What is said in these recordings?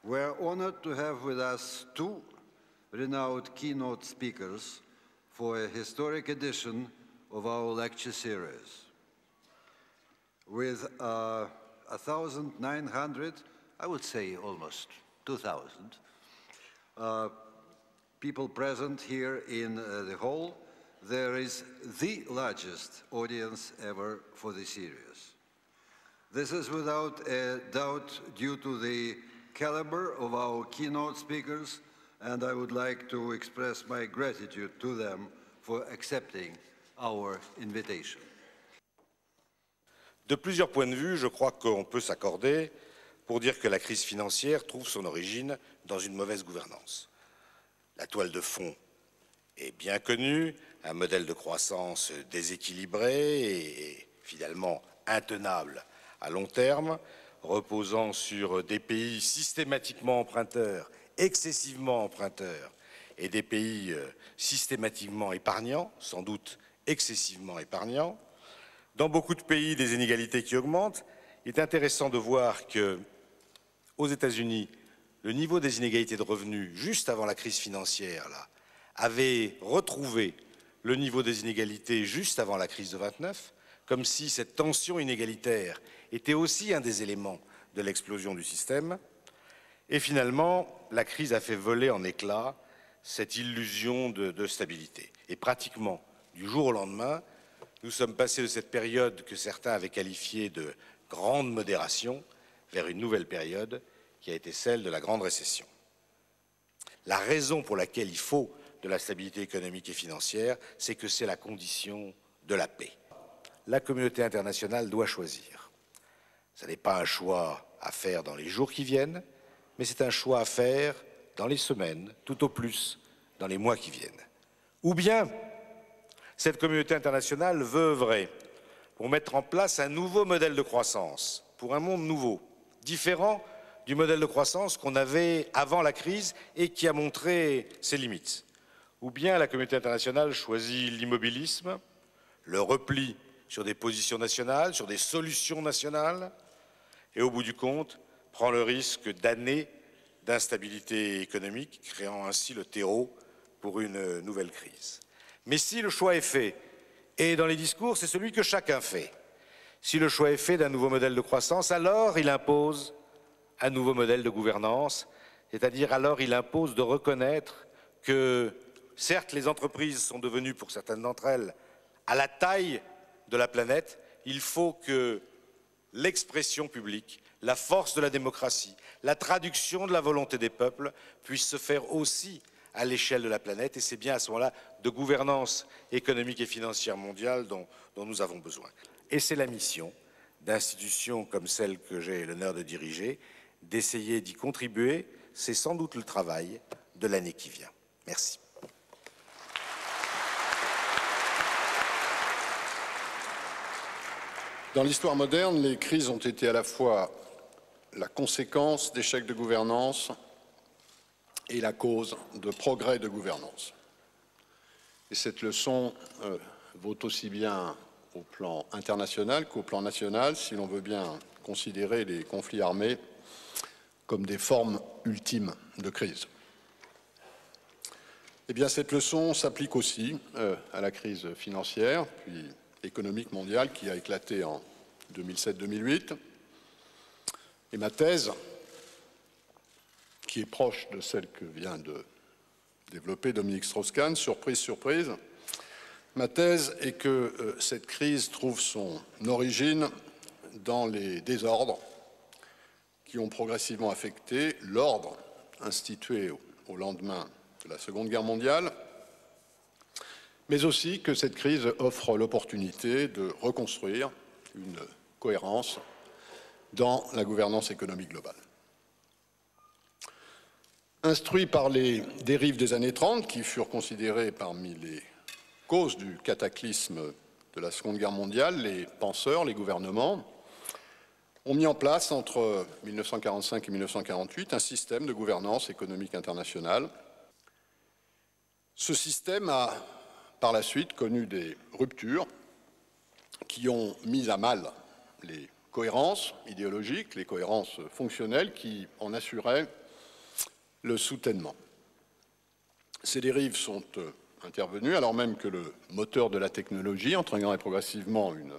We're honored to have with us two renowned keynote speakers for a historic edition of our lecture series. With 1,900, I would say almost 2,000, people present here in the hall, there is the largest audience ever for the series. This is without a doubt due to the caliber of our keynote speakers, and I would like to express my gratitude to them for accepting our invitation. De plusieurs points de vue, je crois qu'on peut s'accorder pour dire que la crise financière trouve son origine dans une mauvaise gouvernance. La toile de fond est bien connue, un modèle de croissance déséquilibré et finalement intenable à long terme, reposant sur des pays systématiquement emprunteurs, excessivement emprunteurs, et des pays systématiquement épargnants, sans doute excessivement épargnants. Dans beaucoup de pays, des inégalités qui augmentent. Il est intéressant de voir qu'aux États-Unis, le niveau des inégalités de revenus, juste avant la crise financière, là, avait retrouvé le niveau des inégalités juste avant la crise de 29, comme si cette tension inégalitaire était aussi un des éléments de l'explosion du système. Et finalement, la crise a fait voler en éclats cette illusion de stabilité. Et pratiquement, du jour au lendemain, nous sommes passés de cette période que certains avaient qualifiée de grande modération vers une nouvelle période qui a été celle de la grande récession. La raison pour laquelle il faut de la stabilité économique et financière, c'est que c'est la condition de la paix. La communauté internationale doit choisir. Ce n'est pas un choix à faire dans les jours qui viennent, mais c'est un choix à faire dans les semaines, tout au plus dans les mois qui viennent. Ou bien, cette communauté internationale veut œuvrer pour mettre en place un nouveau modèle de croissance, pour un monde nouveau, différent du modèle de croissance qu'on avait avant la crise et qui a montré ses limites. Ou bien la communauté internationale choisit l'immobilisme, le repli sur des positions nationales, sur des solutions nationales, et au bout du compte, prend le risque d'années d'instabilité économique, créant ainsi le terreau pour une nouvelle crise. Mais si le choix est fait, et dans les discours, c'est celui que chacun fait, si le choix est fait d'un nouveau modèle de croissance, alors il impose un nouveau modèle de gouvernance, c'est-à-dire alors il impose de reconnaître que, certes, les entreprises sont devenues, pour certaines d'entre elles, à la taille de la planète, il faut que l'expression publique, la force de la démocratie, la traduction de la volonté des peuples puisse se faire aussi à l'échelle de la planète, et c'est bien à ce moment-là de gouvernance économique et financière mondiale dont nous avons besoin. Et c'est la mission d'institutions comme celle que j'ai l'honneur de diriger, d'essayer d'y contribuer. C'est sans doute le travail de l'année qui vient. Merci. Dans l'histoire moderne, les crises ont été à la fois la conséquence d'échecs de gouvernance et la cause de progrès de gouvernance. Et cette leçon vaut aussi bien au plan international qu'au plan national, si l'on veut bien considérer les conflits armés comme des formes ultimes de crise. Eh bien, cette leçon s'applique aussi à la crise financière, puis économique mondiale qui a éclaté en 2007-2008. Et ma thèse, qui est proche de celle que vient de développer Dominique Strauss-Kahn, surprise, surprise, ma thèse est que cette crise trouve son origine dans les désordres qui ont progressivement affecté l'ordre institué au lendemain de la Seconde Guerre mondiale, mais aussi que cette crise offre l'opportunité de reconstruire une cohérence dans la gouvernance économique globale. Instruits par les dérives des années 30, qui furent considérées parmi les causes du cataclysme de la Seconde Guerre mondiale, les penseurs, les gouvernements, ont mis en place entre 1945 et 1948 un système de gouvernance économique internationale. Ce système a par la suite connu des ruptures qui ont mis à mal les cohérences idéologiques, les cohérences fonctionnelles qui en assuraient le soutènement. Ces dérives sont intervenues alors même que le moteur de la technologie entraînerait progressivement une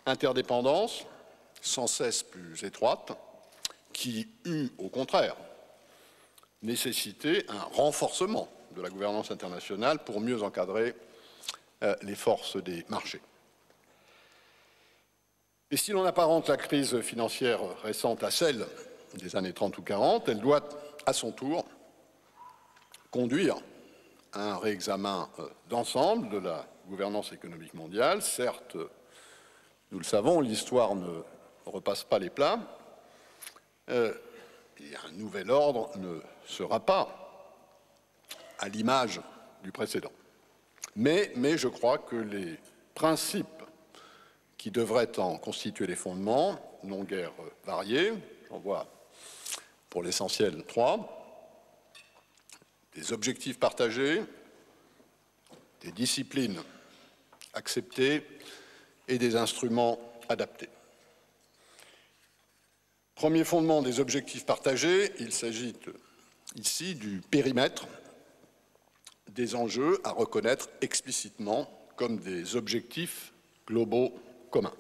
interdépendance sans cesse plus étroite qui eut, au contraire, nécessité un renforcement de la gouvernance internationale pour mieux encadrer les forces des marchés. Et si l'on apparente la crise financière récente à celle des années 30 ou 40, elle doit, à son tour, conduire à un réexamen d'ensemble de la gouvernance économique mondiale. Certes, nous le savons, l'histoire ne repasse pas les plats, et un nouvel ordre ne sera pas à l'image du précédent. Mais je crois que les principes qui devraient en constituer les fondements n'ont guère varié. J'en vois pour l'essentiel 3. Des objectifs partagés, des disciplines acceptées et des instruments adaptés. Premier fondement des objectifs partagés, il s'agit ici du périmètre des enjeux à reconnaître explicitement comme des objectifs globaux communs.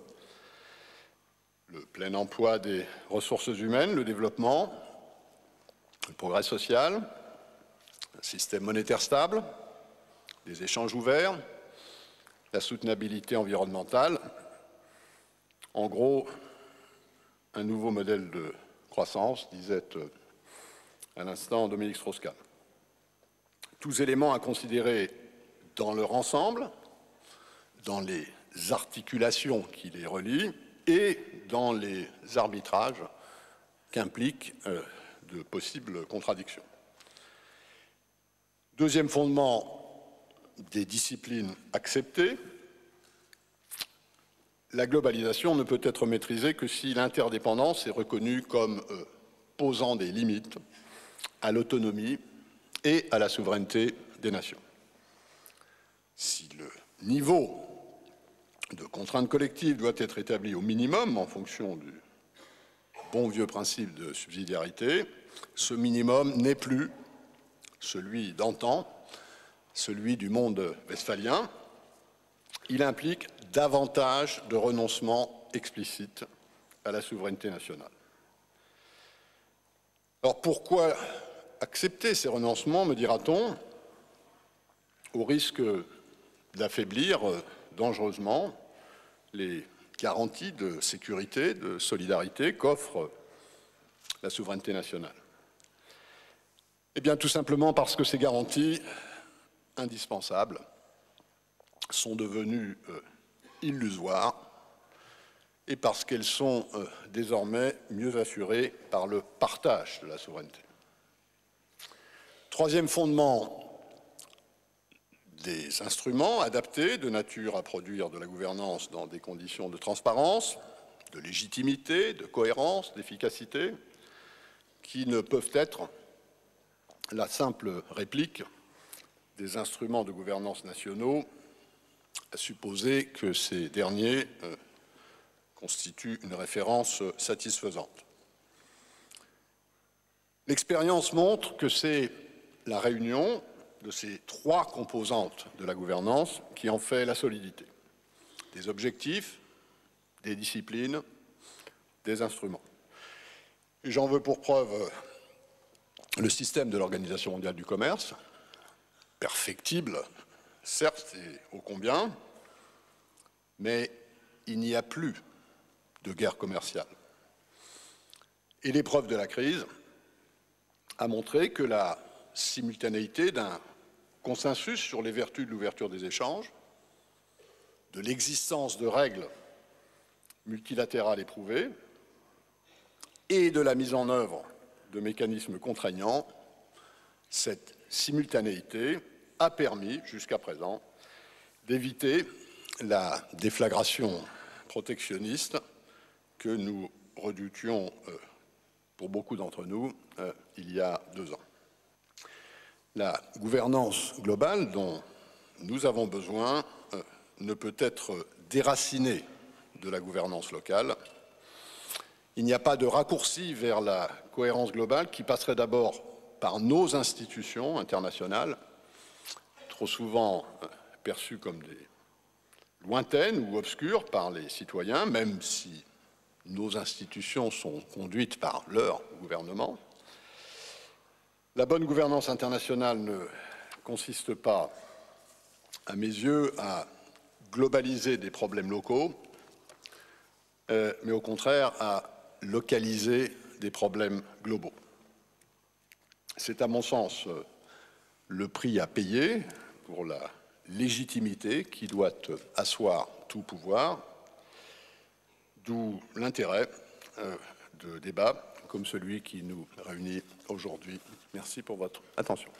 Le plein emploi des ressources humaines, le développement, le progrès social, un système monétaire stable, des échanges ouverts, la soutenabilité environnementale, en gros, un nouveau modèle de croissance, disait à l'instant Dominique Strauss-Kahn. Tous éléments à considérer dans leur ensemble, dans les articulations qui les relient et dans les arbitrages qu'impliquent de possibles contradictions. Deuxième fondement, des disciplines acceptées. La globalisation ne peut être maîtrisée que si l'interdépendance est reconnue comme posant des limites à l'autonomie et à la souveraineté des nations. Si le niveau de contrainte collective doit être établi au minimum en fonction du bon vieux principe de subsidiarité, ce minimum n'est plus celui d'antan, celui du monde westphalien. Il implique davantage de renoncements explicites à la souveraineté nationale. Alors pourquoi accepter ces renoncements, me dira-t-on, au risque d'affaiblir dangereusement les garanties de sécurité, de solidarité qu'offre la souveraineté nationale? Eh bien, tout simplement parce que ces garanties indispensables sont devenues illusoires et parce qu'elles sont désormais mieux assurées par le partage de la souveraineté. Troisième fondement, des instruments adaptés de nature à produire de la gouvernance dans des conditions de transparence, de légitimité, de cohérence, d'efficacité, qui ne peuvent être la simple réplique des instruments de gouvernance nationaux, à supposer que ces derniers constituent une référence satisfaisante. L'expérience montre que c'est la réunion de ces trois composantes de la gouvernance qui en fait la solidité. Des objectifs, des disciplines, des instruments. J'en veux pour preuve le système de l'Organisation mondiale du commerce, perfectible, certes, et ô combien, mais il n'y a plus de guerre commerciale. Et l'épreuve de la crise a montré que la simultanéité d'un consensus sur les vertus de l'ouverture des échanges, de l'existence de règles multilatérales éprouvées et de la mise en œuvre de mécanismes contraignants, cette simultanéité a permis, jusqu'à présent, d'éviter la déflagration protectionniste que nous redoutions, pour beaucoup d'entre nous, il y a 2 ans. La gouvernance globale dont nous avons besoin ne peut être déracinée de la gouvernance locale. Il n'y a pas de raccourci vers la cohérence globale qui passerait d'abord par nos institutions internationales, trop souvent perçues comme des lointaines ou obscures par les citoyens, même si nos institutions sont conduites par leur gouvernement. La bonne gouvernance internationale ne consiste pas, à mes yeux, à globaliser des problèmes locaux, mais au contraire à localiser des problèmes globaux. C'est à mon sens le prix à payer pour la légitimité qui doit asseoir tout pouvoir, d'où l'intérêt de débats comme celui qui nous réunit aujourd'hui. Merci pour votre attention.